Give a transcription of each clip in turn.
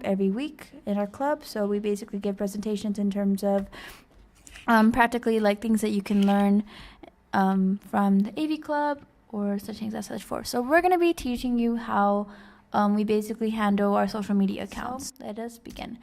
every week in our club. So we basically give presentations in terms of practically like things that you can learn from the AV club or such things as such forth. So we're going to be teaching you how we basically handle our social media accounts. So let us begin.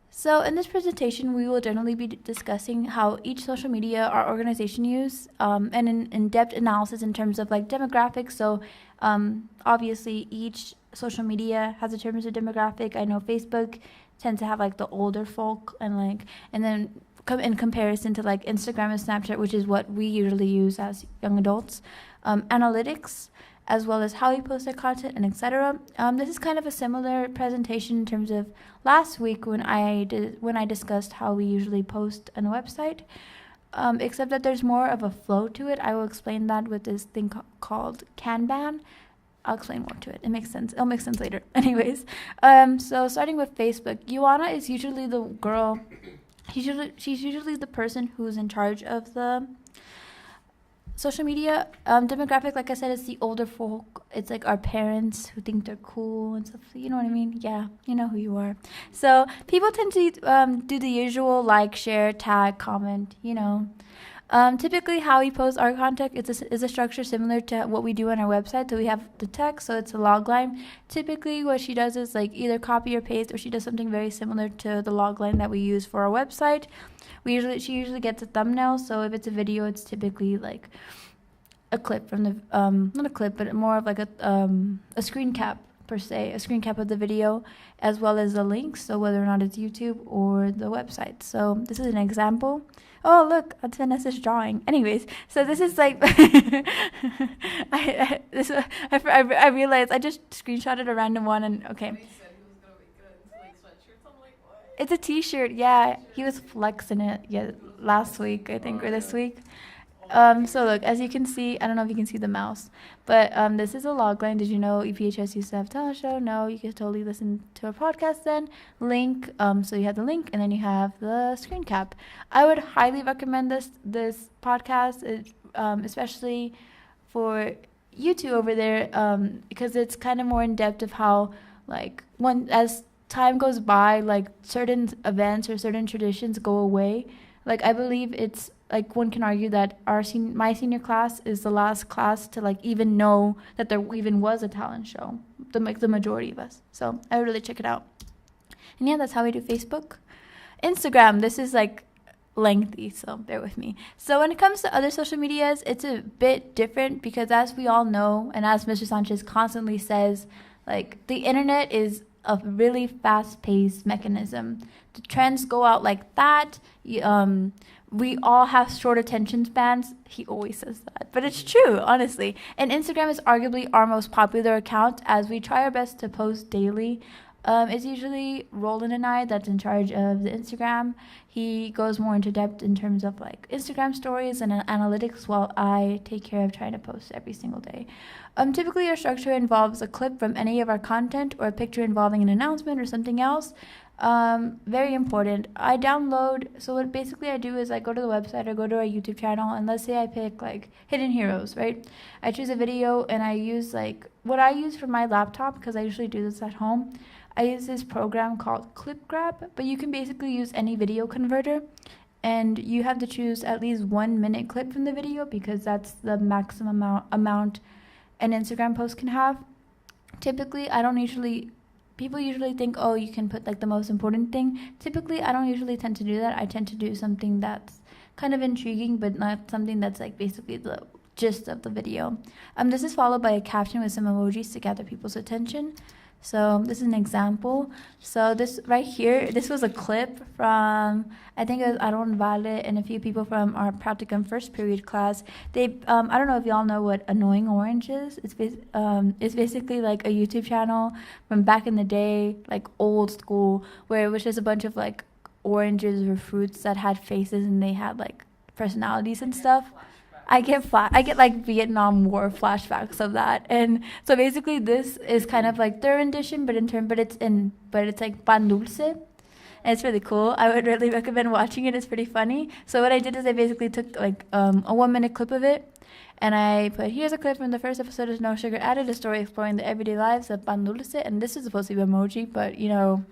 So in this presentation, we will generally be discussing how each social media our organization use and an in-depth analysis in terms of like demographics. So obviously each social media has a terms of demographic. I know Facebook tends to have like the older folk and then in comparison to like Instagram and Snapchat, which is what we usually use as young adults, analytics, as well as how we post our content and etc. This is kind of a similar presentation in terms of last week when I discussed how we usually post on a website, except that there's more of a flow to it. I will explain that with this thing called Kanban. I'll explain more to it. It makes sense. It'll make sense later. Anyways, so starting with Facebook, Ioana is usually the girl. She's usually the person who's in charge of the social media. Demographic, like I said, is the older folk. It's like our parents who think they're cool and stuff. You know what I mean? Yeah, you know who you are. So people tend to do the usual like, share, tag, comment, you know. Typically how we post our content is a structure similar to what we do on our website. So we have the text, so it's a log line. Typically what she does is like either copy or paste, or she does something very similar to the log line that we use for our website. She usually gets a thumbnail, so if it's a video, it's typically like a clip from the not a clip, but more of like a screen cap per se, a screen cap of the video, as well as the links, so whether or not it's YouTube or the website. So this is an example. Oh, look, that's Vanessa's drawing. Anyways, so this is like, I realized I just screenshotted a random one and okay. It's a t-shirt, yeah. He was flexing it last week, I think, or this week. So look, as you can see, I don't know if you can see the mouse, but this is a log line. Did you know EPHS used to have talent show? No, you could totally listen to a podcast then. Link, so you have the link, and then you have the screen cap. I would highly recommend this podcast, especially for you two over there, because it's kind of more in depth of how, like, as time goes by, like certain events or certain traditions go away. Like I believe it's like one can argue that my senior class is the last class to like even know that there even was a talent show. The majority of us. So I would really check it out. And yeah, that's how we do Facebook. Instagram, this is like lengthy, so bear with me. So when it comes to other social medias, it's a bit different because as we all know, and as Mr. Sanchez constantly says, like the internet is a really fast-paced mechanism. The trends go out like that. We all have short attention spans. He always says that, but it's true, honestly. And Instagram is arguably our most popular account, as we try our best to post daily. It's usually Roland and I that's in charge of the Instagram. He goes more into depth in terms of like Instagram stories and analytics, while I take care of trying to post every single day. Typically, our structure involves a clip from any of our content or a picture involving an announcement or something else. Very important. So what basically I do is I go to the website or go to our YouTube channel, and let's say I pick like Hidden Heroes, right? I choose a video and I use like what I use for my laptop, because I usually do this at home. I use this program called Clip Grab, but you can basically use any video converter, and you have to choose at least 1 minute clip from the video, because that's the maximum amount an Instagram post can have. Typically, people usually think, oh, you can put like the most important thing. Typically, I don't usually tend to do that. I tend to do something that's kind of intriguing, but not something that's like basically the gist of the video. This is followed by a caption with some emojis to gather people's attention. So this is an example. So this right here, this was a clip from, I think it was Aaron Vale and a few people from our practicum first period class. I don't know if y'all know what Annoying Orange is. It's basically like a YouTube channel from back in the day, like old school, where it was just a bunch of like oranges or fruits that had faces and they had like personalities and stuff. I get like Vietnam War flashbacks of that, and so basically this is kind of like their rendition, but it's like pan dulce, and it's really cool. I would really recommend watching it. It's pretty funny. So what I did is I basically took like a 1 minute clip of it, and I put, here's a clip from the first episode of No Sugar Added, a story exploring the everyday lives of pan dulce, and this is supposed to be emoji, but you know,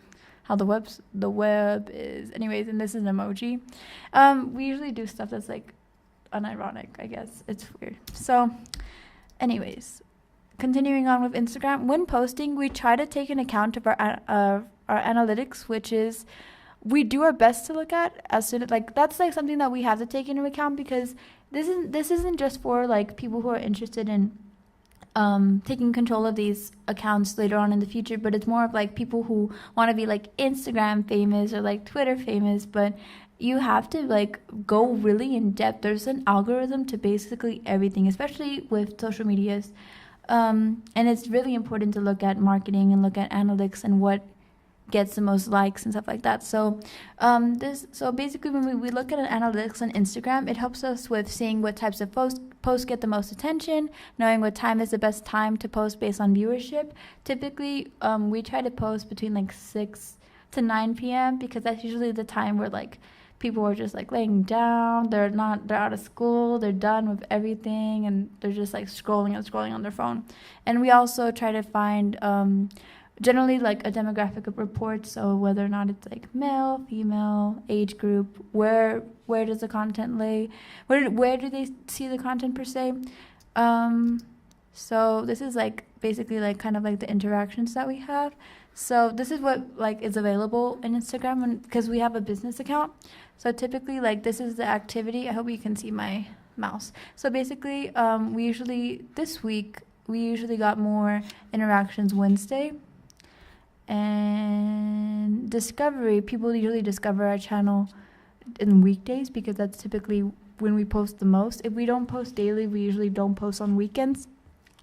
how the web is. Anyways, and this is an emoji. We usually do stuff that's like unironic, I guess. It's weird. So, anyways, continuing on with Instagram, when posting, we try to take an account of our analytics, which is we do our best to look at as soon as that's like something that we have to take into account, because this isn't just for like people who are interested in taking control of these accounts later on in the future, but it's more of like people who want to be like Instagram famous or like Twitter famous. But you have to like go really in depth. There's an algorithm to basically everything, especially with social medias. And it's really important to look at marketing and look at analytics and what gets the most likes and stuff like that. So basically when we look at analytics on Instagram, it helps us with seeing what types of posts get the most attention, knowing what time is the best time to post based on viewership. Typically, we try to post between like 6 to 9 p.m. because that's usually the time where like people are just like laying down, they're out of school, they're done with everything, and they're just like scrolling on their phone. And we also try to find generally like a demographic of reports, so whether or not it's like male, female, age group, where does the content lay, where do they see the content per se. So this is like basically like kind of like the interactions that we have. So this is what like is available in Instagram, because we have a business account. So typically like this is the activity. I hope you can see my mouse. So basically this week we usually got more interactions Wednesday. And discovery, people usually discover our channel in weekdays because that's typically when we post the most. If we don't post daily, we usually don't post on weekends.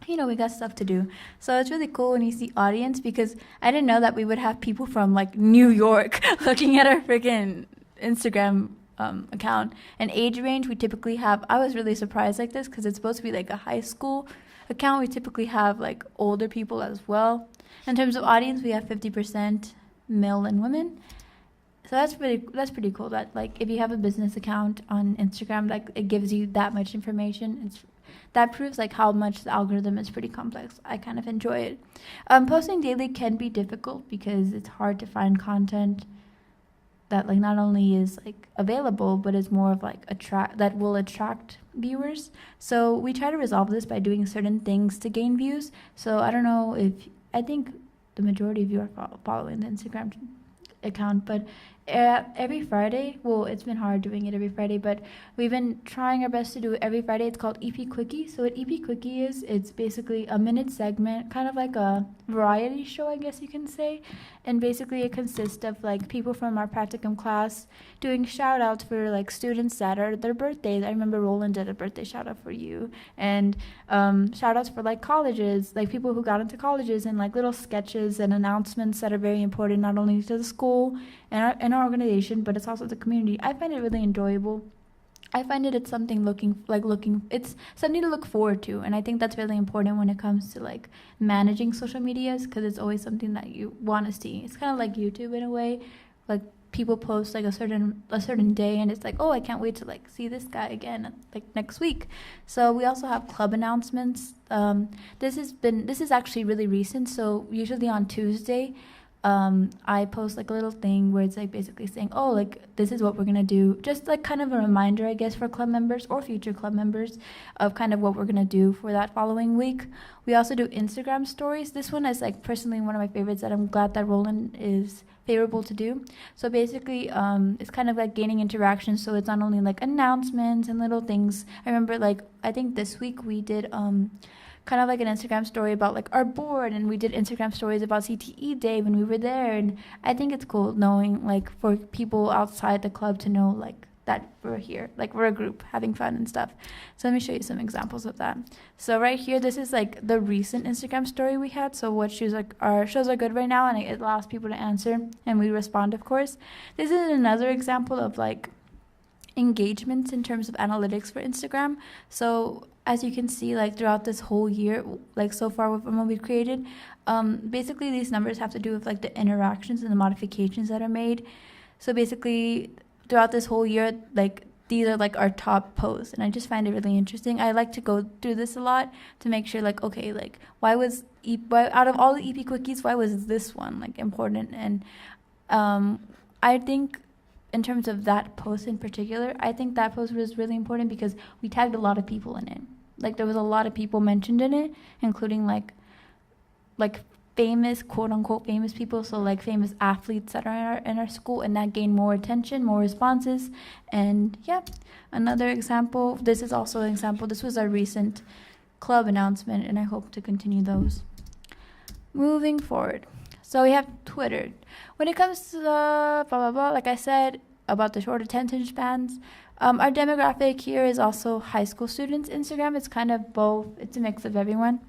We got stuff to do. So it's really cool when you see audience, because I didn't know that we would have people from like New York looking at our freaking Instagram account. And age range, we typically have, I was really surprised like this because it's supposed to be like a high school account. We typically have like older people as well. In terms of audience, we have 50% male and women. So that's pretty cool that like if you have a business account on Instagram, like it gives you that much information. That proves like how much the algorithm is pretty complex. I kind of enjoy it. Posting daily can be difficult because it's hard to find content that like not only is like available, but it's more of like that will attract viewers. So we try to resolve this by doing certain things to gain views. So I think the majority of you are following the Instagram account, but every Friday, well, it's been hard doing it every Friday, but we've been trying our best to do it every Friday. It's called EP Quickie. So what EP Quickie is, it's basically a minute segment, kind of like a variety show, I guess you can say. And basically it consists of like people from our practicum class doing shout outs for like students that are their birthdays. I remember Roland did a birthday shout out for you, and shout outs for like colleges, like people who got into colleges, and like little sketches and announcements that are very important not only to the school and our organization, but it's also the community. I find it really enjoyable. I find it's something it's something to look forward to, and I think that's really important when it comes to like managing social medias, because it's always something that you want to see. It's kind of like YouTube in a way, like people post like a certain day, and it's like, oh, I can't wait to like see this guy again like next week. So we also have club announcements. This is actually really recent. So usually on Tuesday, I post like a little thing where it's like basically saying, oh, like this is what we're gonna do, just like kind of a reminder, I guess, for club members or future club members of kind of what we're gonna do for that following week. We also do Instagram stories. This one is like personally one of my favorites that I'm glad that Roland is favorable to do. So basically it's kind of like gaining interaction, so it's not only like announcements and little things. I remember like I think this week we did kind of like an Instagram story about like our board, and we did Instagram stories about CTE day when we were there. And I think it's cool knowing like for people outside the club to know like that we're here, like we're a group having fun and stuff. So let me show you some examples of that. So right here, this is like the recent Instagram story we had. So what shows are good right now, and it allows people to answer, and we respond, of course. This is another example of like engagements in terms of analytics for Instagram. So as you can see, like throughout this whole year, like so far from what we've created, basically these numbers have to do with like the interactions and the modifications that are made. So basically throughout this whole year, like these are like our top posts, and I just find it really interesting. I like to go through this a lot to make sure like, okay, like why out of all the EP quickies, why was this one like important? And I think in terms of that post in particular, I think that post was really important because we tagged a lot of people in it. Like there was a lot of people mentioned in it, including like famous, quote unquote famous people, so like famous athletes that are in our school, and that gained more attention, more responses. And yeah, another example, this is also an example, this was our recent club announcement, and I hope to continue those. Moving forward, so we have Twitter. When it comes to the blah blah blah, like I said about the short attention spans, our demographic here is also high school students. Instagram is kind of both, it's a mix of everyone.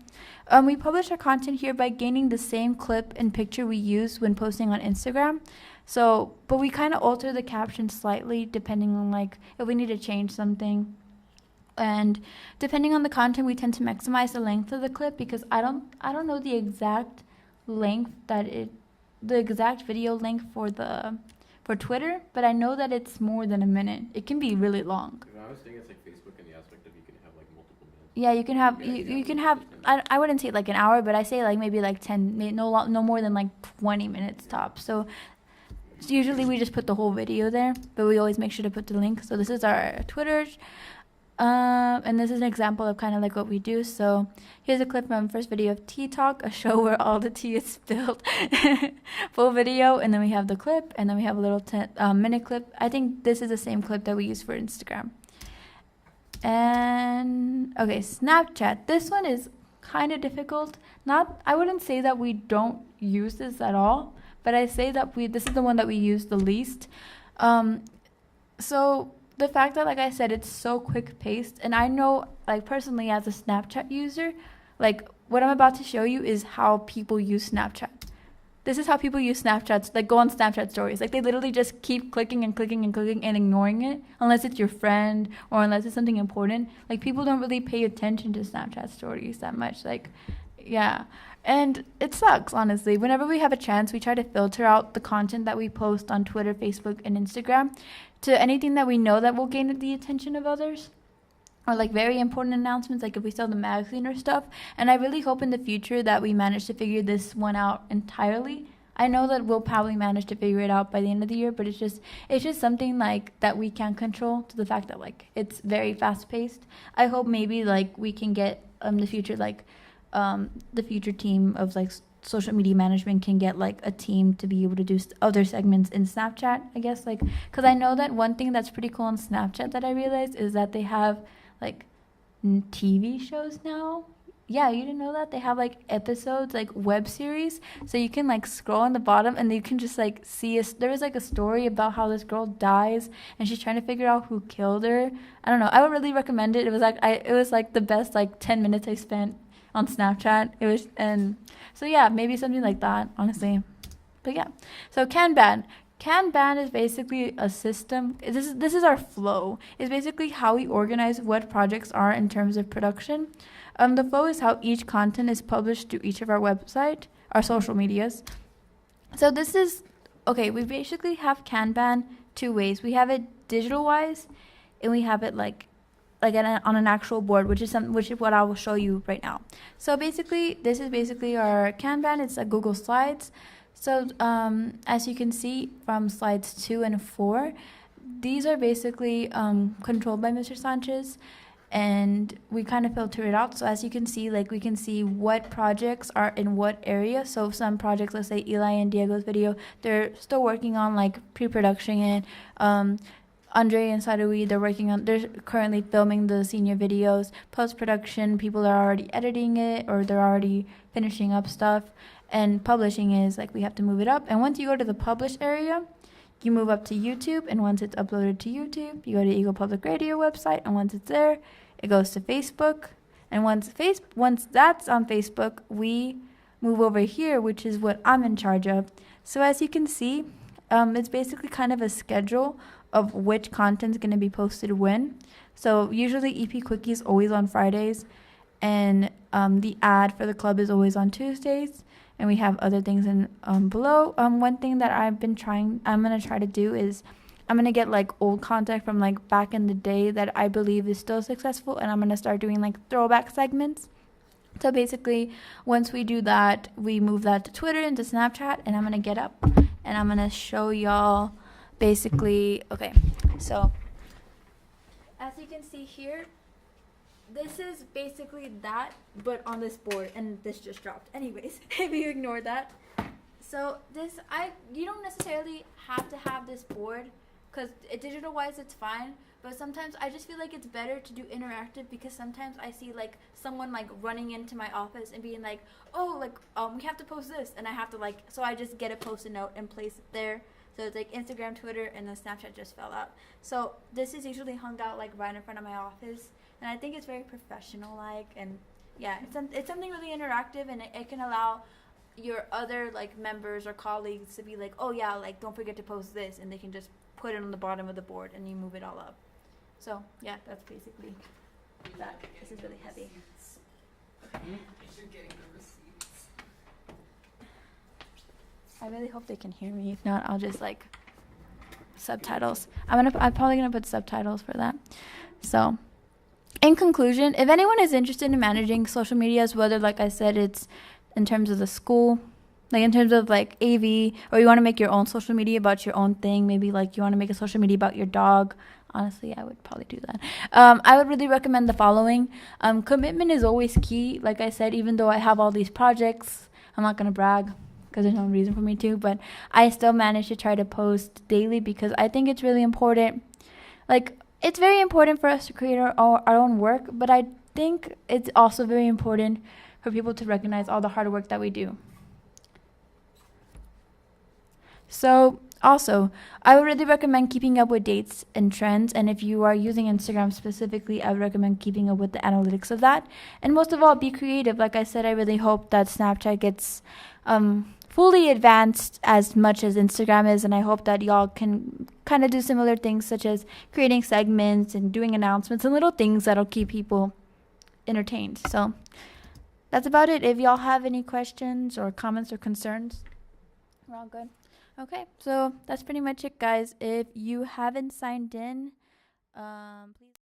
We publish our content here by gaining the same clip and picture we use when posting on Instagram. So, but we kind of alter the caption slightly depending on like if we need to change something. And depending on the content, we tend to maximize the length of the clip because I don't know the exact length the exact video length for Twitter, but I know that it's more than a minute. It can be really long. I was thinking it's like Facebook in the aspect of you can have like multiple minutes. Yeah, you can have you can have. I wouldn't say like an hour, but I say like maybe like 10, no more than like 20 minutes tops. So usually we just put the whole video there, but we always make sure to put the link. So this is our Twitter. And this is an example of kind of like what we do. So here's a clip from first video of Tea Talk, a show where all the tea is spilled. Full video, and then we have the clip, and then we have a little 10-minute clip. I think this is the same clip that we use for Instagram. And okay, Snapchat. This one is kind of difficult. I wouldn't say that we don't use this at all, but I say that this is the one that we use the least. So the fact that, like I said, it's so quick paced, and I know, like personally as a Snapchat user, like what I'm about to show you is how people use Snapchat. This is how people use Snapchats, like go on Snapchat stories. Like they literally just keep clicking and clicking and clicking and ignoring it unless it's your friend or unless it's something important. Like people don't really pay attention to Snapchat stories that much. Like, yeah. And it sucks, honestly. Whenever we have a chance, we try to filter out the content that we post on Twitter, Facebook, and Instagram to anything that we know that will gain the attention of others, or like very important announcements, like if we sell the magazine or stuff. And I really hope in the future that we manage to figure this one out entirely. I know that we'll probably manage to figure it out by the end of the year, but it's just something like that we can't control, to the fact that like it's very fast paced. I hope maybe like we can get the future like the future team of like social media management can get like a team to be able to do other segments in Snapchat, I guess, like because I know that one thing that's pretty cool on Snapchat that I realized is that they have like TV shows now. Yeah, you didn't know that? They have like episodes, like web series, so you can like scroll on the bottom and you can just like see there was like a story about how this girl dies and she's trying to figure out who killed her. I don't know, I would really recommend it. It was like the best like 10 minutes I spent on Snapchat. It was, and so yeah, maybe something like that, honestly. But yeah, so Kanban is basically a system. This is our flow. It's basically how we organize what projects are in terms of production. The flow is how each content is published to each of our website, our social medias. So this is okay. We basically have Kanban two ways. We have it digital wise, and we have it like on an actual board, which is what I will show you right now. So basically, this is basically our Kanban. It's a Google Slides. So as you can see from slides 2 and 4, these are basically controlled by Mr. Sanchez, and we kind of filter it out. So as you can see, like we can see what projects are in what area. So some projects, let's say Eli and Diego's video, they're still working on like pre-production, and Andre and Sadui, they're currently filming the senior videos. Post-production, people are already editing it, or they're already finishing up stuff. And publishing is like we have to move it up. And once you go to the publish area, you move up to YouTube. And once it's uploaded to YouTube, you go to Eagle Public Radio website. And once it's there, it goes to Facebook. And once that's on Facebook, we move over here, which is what I'm in charge of. So as you can see, it's basically kind of a schedule of which content is going to be posted when. So usually EP Quickie is always on Fridays, and the ad for the club is always on Tuesdays, and we have other things in below. One thing that I'm going to try to do is I'm going to get like old content from like back in the day that I believe is still successful, and I'm going to start doing like throwback segments. So basically, once we do that, we move that to Twitter and to Snapchat, and I'm going to get up and I'm gonna show y'all basically. Okay, so as you can see here, this is basically that, but on this board, and this just dropped. Anyways, if you ignore that. So this, you don't necessarily have to have this board, because digital-wise it's fine, but sometimes I just feel like it's better to do interactive, because sometimes I see like someone like running into my office and being like, oh, like we have to post this, and I have to like, so I just get a post-it note and place it there. So it's like Instagram, Twitter, and then Snapchat just fell out. So this is usually hung out like right in front of my office, and I think it's very professional-like, and yeah, it's something really interactive, and it can allow your other like members or colleagues to be like, oh yeah, like don't forget to post this, and they can just put it on the bottom of the board and you move it all up. So yeah, that's basically that. This is really heavy. I really hope they can hear me. If not, I'll just like subtitles. I'm probably gonna put subtitles for that. So in conclusion, if anyone is interested in managing social medias, whether like I said it's in terms of the school, like in terms of like AV, or you want to make your own social media about your own thing, maybe like you want to make a social media about your dog. Honestly, I would probably do that. I would really recommend the following. Commitment is always key. Like I said, even though I have all these projects, I'm not going to brag because there's no reason for me to, but I still manage to try to post daily because I think it's really important. Like, it's very important for us to create our own work, but I think it's also very important for people to recognize all the hard work that we do. So also, I would really recommend keeping up with dates and trends, and if you are using Instagram specifically, I would recommend keeping up with the analytics of that. And most of all, be creative. Like I said, I really hope that Snapchat gets fully advanced as much as Instagram is, and I hope that y'all can kind of do similar things such as creating segments and doing announcements and little things that'll keep people entertained. So that's about it. If y'all have any questions or comments or concerns, we're all good. Okay, so that's pretty much it, guys. If you haven't signed in, please